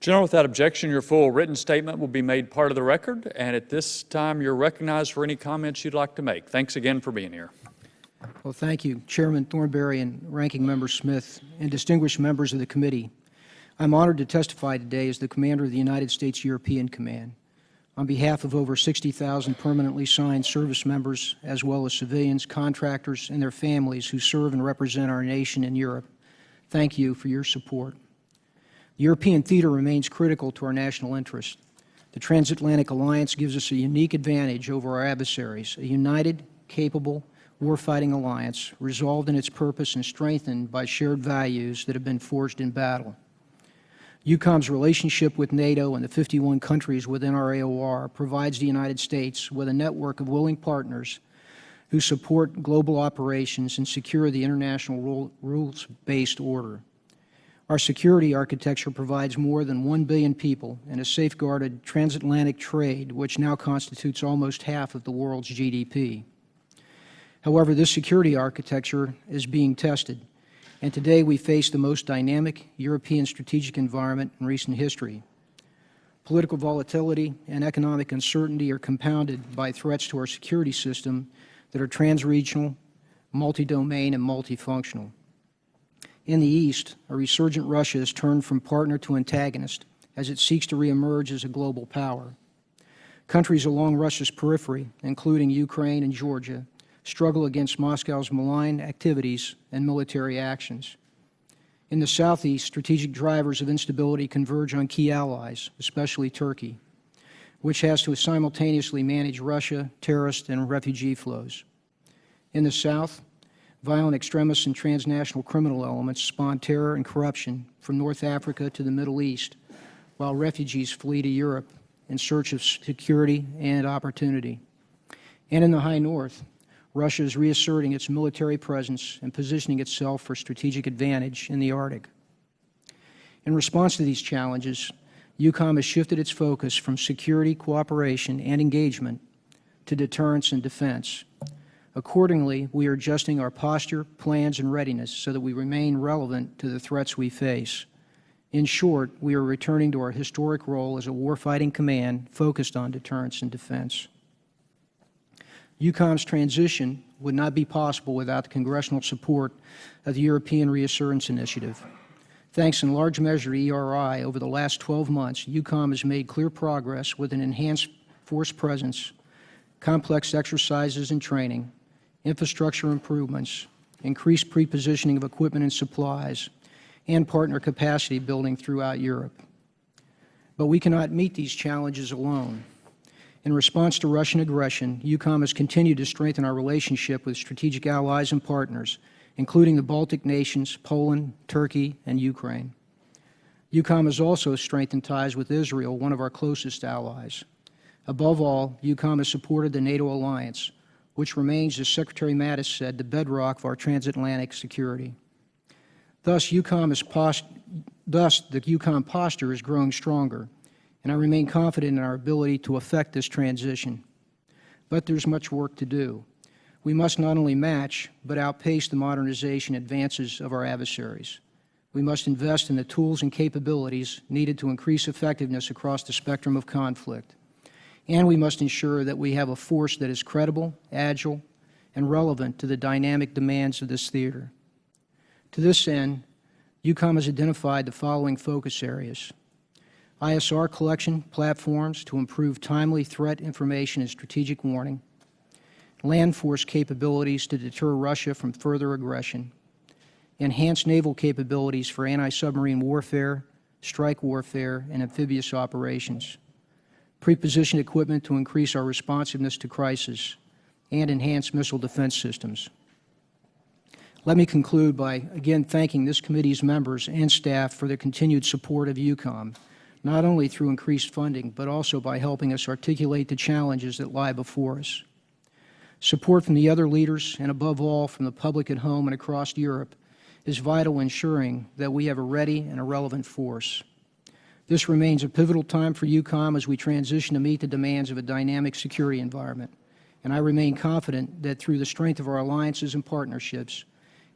General, without objection, your full written statement will be made part of the record, and at this time you're recognized for any comments you'd like to make. Thanks again for being here. Well, thank you, Chairman Thornberry and Ranking Member Smith, and distinguished members of the committee. I'm honored to testify today as the Commander of the United States European Command on behalf of over 60,000 permanently signed service members, as well as civilians, contractors, and their families who serve and represent our nation in Europe. Thank you for your support. The European theater remains critical to our national interest. The Transatlantic Alliance gives us a unique advantage over our adversaries, a united, capable, warfighting alliance resolved in its purpose and strengthened by shared values that have been forged in battle. EUCOM's relationship with NATO and the 51 countries within our AOR provides the United States with a network of willing partners who support global operations and secure the international rules-based order. Our security architecture provides more than 1 billion people and a safeguarded transatlantic trade, which now constitutes almost half of the world's GDP. However, this security architecture is being tested, and today we face the most dynamic European strategic environment in recent history. Political volatility and economic uncertainty are compounded by threats to our security system that are transregional, multi-domain, and multifunctional. In the East, a resurgent Russia has turned from partner to antagonist as it seeks to reemerge as a global power. Countries along Russia's periphery, including Ukraine and Georgia, struggle against Moscow's malign activities and military actions. In the Southeast, strategic drivers of instability converge on key allies, especially Turkey, which has to simultaneously manage Russia, terrorist, and refugee flows. In the South, violent extremists and transnational criminal elements spawn terror and corruption from North Africa to the Middle East, while refugees flee to Europe in search of security and opportunity. And in the High North, Russia is reasserting its military presence and positioning itself for strategic advantage in the Arctic. In response to these challenges, EUCOM has shifted its focus from security, cooperation, and engagement to deterrence and defense. Accordingly, we are adjusting our posture, plans, and readiness so that we remain relevant to the threats we face. In short, we are returning to our historic role as a warfighting command focused on deterrence and defense. EUCOM's transition would not be possible without the congressional support of the European Reassurance Initiative. Thanks in large measure to ERI, over the last 12 months, EUCOM has made clear progress with an enhanced force presence, complex exercises and training, infrastructure improvements, increased pre-positioning of equipment and supplies, and partner capacity building throughout Europe. But we cannot meet these challenges alone. In response to Russian aggression, EUCOM has continued to strengthen our relationship with strategic allies and partners, including the Baltic nations, Poland, Turkey, and Ukraine. EUCOM has also strengthened ties with Israel, one of our closest allies. Above all, EUCOM has supported the NATO alliance, which remains, as Secretary Mattis said, the bedrock of our transatlantic security. Thus, the EUCOM posture is growing stronger, and I remain confident in our ability to effect this transition. But there's much work to do. We must not only match, but outpace the modernization advances of our adversaries. We must invest in the tools and capabilities needed to increase effectiveness across the spectrum of conflict. And we must ensure that we have a force that is credible, agile, and relevant to the dynamic demands of this theater. To this end, EUCOM has identified the following focus areas: ISR collection platforms to improve timely threat information and strategic warning, land force capabilities to deter Russia from further aggression, enhanced naval capabilities for anti-submarine warfare, strike warfare, and amphibious operations, pre-positioned equipment to increase our responsiveness to crisis, and enhanced missile defense systems. Let me conclude by again thanking this committee's members and staff for their continued support of EUCOM, not only through increased funding, but also by helping us articulate the challenges that lie before us. Support from the other leaders, and above all from the public at home and across Europe, is vital in ensuring that we have a ready and a relevant force. This remains a pivotal time for EUCOM as we transition to meet the demands of a dynamic security environment, and I remain confident that through the strength of our alliances and partnerships,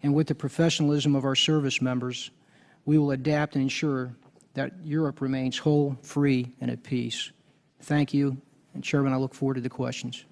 and with the professionalism of our service members, we will adapt and ensure that Europe remains whole, free, and at peace. Thank you, and Chairman, I look forward to the questions.